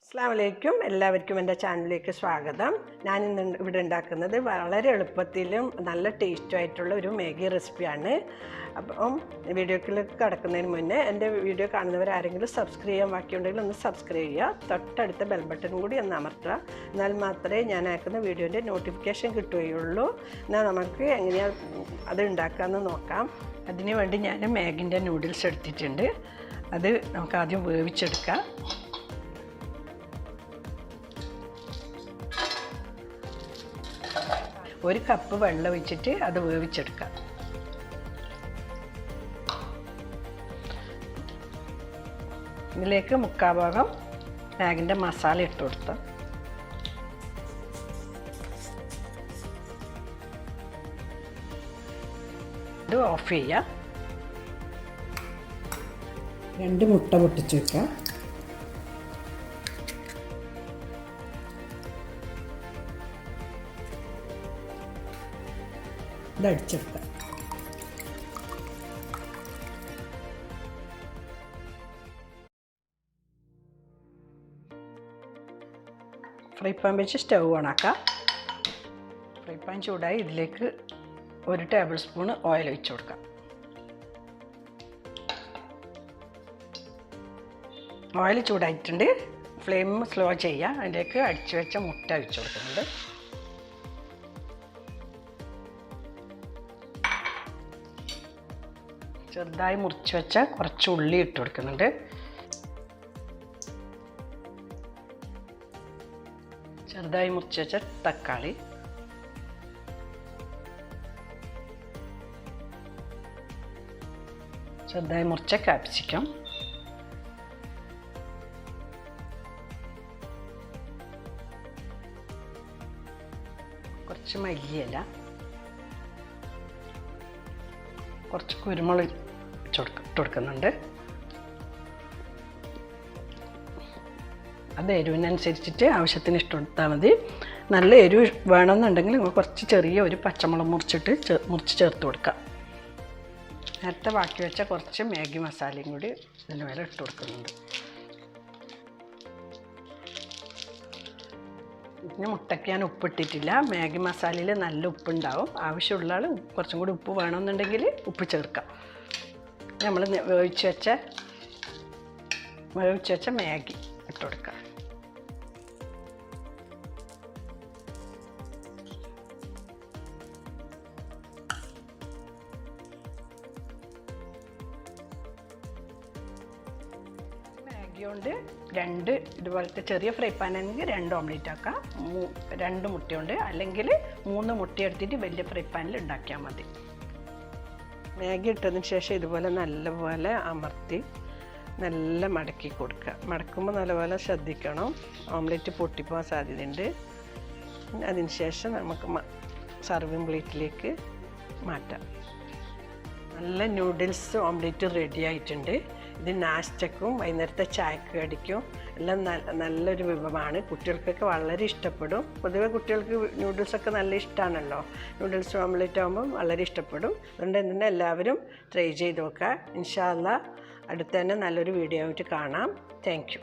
അസ്സലാമലൈക്കും, എല്ലാവർക്കും എൻ്റെ ചാനലിലേക്ക് സ്വാഗതം. ഞാനിന്ന് ഇവിടെ ഉണ്ടാക്കുന്നത് വളരെ എളുപ്പത്തിലും നല്ല ടേസ്റ്റുമായിട്ടുള്ള ഒരു മാഗി റെസിപ്പിയാണ്. അപ്പം വീഡിയോയിലേക്ക് കടക്കുന്നതിന് മുന്നേ എൻ്റെ വീഡിയോ കാണുന്നവരാരെങ്കിലും സബ്സ്ക്രൈബ് ചെയ്യാൻ ബാക്കിയുണ്ടെങ്കിൽ ഒന്ന് സബ്സ്ക്രൈബ് ചെയ്യുക. തൊട്ടടുത്ത ബെൽ ബട്ടൺ കൂടി ഒന്ന് അമർത്തുക. എന്നാൽ മാത്രമേ ഞാൻ അയക്കുന്ന വീഡിയോൻ്റെ നോട്ടിഫിക്കേഷൻ കിട്ടുകയുള്ളൂ. എന്നാൽ നമുക്ക് എങ്ങനെയാണ് അത് ഉണ്ടാക്കാമെന്ന് നോക്കാം. അതിന് വേണ്ടി ഞാൻ മാഗിൻ്റെ നൂഡിൽസ് എടുത്തിട്ടുണ്ട്. അത് നമുക്ക് ആദ്യം വേവിച്ചെടുക്കാം. 1 കപ്പ് വെള്ളം ഒഴിച്ചിട്ട് അത് വേവിച്ചെടുക്കാം. ഇതിലേക്ക് 3/4 ഭാഗം മാഗിൻ്റെ മസാല ഇട്ട് കൊടുത്താൽ ഇത് ഓഫ് ചെയ്യാം. 2 മുട്ട പൊട്ടിച്ച് വെക്കാം. ഇതടിച്ചെടുക്കാം. ഫ്രൈ പാൻ വെച്ച് സ്റ്റൗ ഓണാക്കാം. ഫ്രൈ പാൻ ചൂടായി ഇതിലേക്ക് 1 ടേബിൾ സ്പൂൺ ഓയിൽ ഒഴിച്ച് കൊടുക്കാം. ഓയിൽ ചൂടായിട്ടുണ്ട്. ഫ്ലെയിം സ്ലോ ചെയ്യുക. അതിലേക്ക് അടിച്ചു വെച്ച മുട്ട ഒഴിച്ച് കൊടുക്കുന്നുണ്ട്. ചെറുതായി മുറിച്ച് വെച്ച കുറച്ച് ഉള്ളി ഇട്ട് കൊടുക്കുന്നുണ്ട്. ചെറുതായി മുറിച്ച് വെച്ച തക്കാളി, ചെറുതായി മുറിച്ച കാപ്സിക്കം, കുറച്ച് മല്ലിയില, കുറച്ച് കുരുമുളക് ഇട്ട് കൊടുക്കുന്നുണ്ട്. അത് എരിവിനനുസരിച്ചിട്ട് ആവശ്യത്തിന് ഇട്ട് കൊടുത്താൽ മതി. നല്ല എരിവ് വേണമെന്നുണ്ടെങ്കിൽ കുറച്ച് ചെറിയ ഒരു പച്ചമുളക് മുറിച്ച് ചേർത്ത് കൊടുക്കാം. നേരത്തെ ബാക്കി വെച്ച കുറച്ച് മാഗി മസാലയും കൂടി ഇതിന് മേലെ ഇട്ട് കൊടുക്കുന്നുണ്ട്. പിന്നെ മുട്ടയ്ക്ക് ഞാൻ ഉപ്പിട്ടിട്ടില്ല. മാഗി മസാലയിൽ നല്ല ഉപ്പുണ്ടാവും. ആവശ്യമുള്ള ആൾ കുറച്ചും കൂടി ഉപ്പ് വേണമെന്നുണ്ടെങ്കിൽ ഉപ്പ് ചേർക്കാം. നമ്മൾ വേവിച്ച് വെച്ച മാഗി ഇട്ട് കൊടുക്കാം. മാഗി കൊണ്ട് 2 ഇതുപോലത്തെ ചെറിയ ഫ്രൈ പാനാണെങ്കിൽ 2 ഓംലെറ്റ് ആക്കാം. 2 മുട്ടയുണ്ട്, അല്ലെങ്കിൽ 3 മുട്ട എടുത്തിട്ട് വലിയ ഫ്രൈ പാനിൽ ഉണ്ടാക്കിയാൽ മതി. മാഗി ഇട്ടതിന് ശേഷം ഇതുപോലെ നല്ലപോലെ അമർത്തി നല്ല മടക്കി കൊടുക്കുക. മടക്കുമ്പോൾ നല്ലപോലെ ശ്രദ്ധിക്കണം, ഓംലെറ്റ് പൊട്ടിപ്പോകാൻ സാധ്യതയുണ്ട്. അതിന് ശേഷം നമുക്ക് സർവിങ് പ്ലേറ്റിലേക്ക് മാറ്റാം. നല്ല നൂഡിൽസ് ഓംലെറ്റ് റെഡി ആയിട്ടുണ്ട്. ഇത് നാസ്റ്റക്കും വൈകുന്നേരത്തെ ചായക്ക് കടിക്കും എല്ലാം നല്ലൊരു വിഭവമാണ്. കുട്ടികൾക്കൊക്കെ വളരെ ഇഷ്ടപ്പെടും. പൊതുവെ കുട്ടികൾക്ക് നൂഡിൽസൊക്കെ നല്ല ഇഷ്ടമാണല്ലോ. നൂഡിൽസ് ഓംലെറ്റ് ആകുമ്പം വളരെ ഇഷ്ടപ്പെടും. അതുകൊണ്ട് തന്നെ എല്ലാവരും ട്രൈ ചെയ്ത് നോക്കുക. ഇൻഷാ അല്ലാഹ് അടുത്ത് തന്നെ നല്ലൊരു വീഡിയോ ആയിട്ട് കാണാം. Thank you.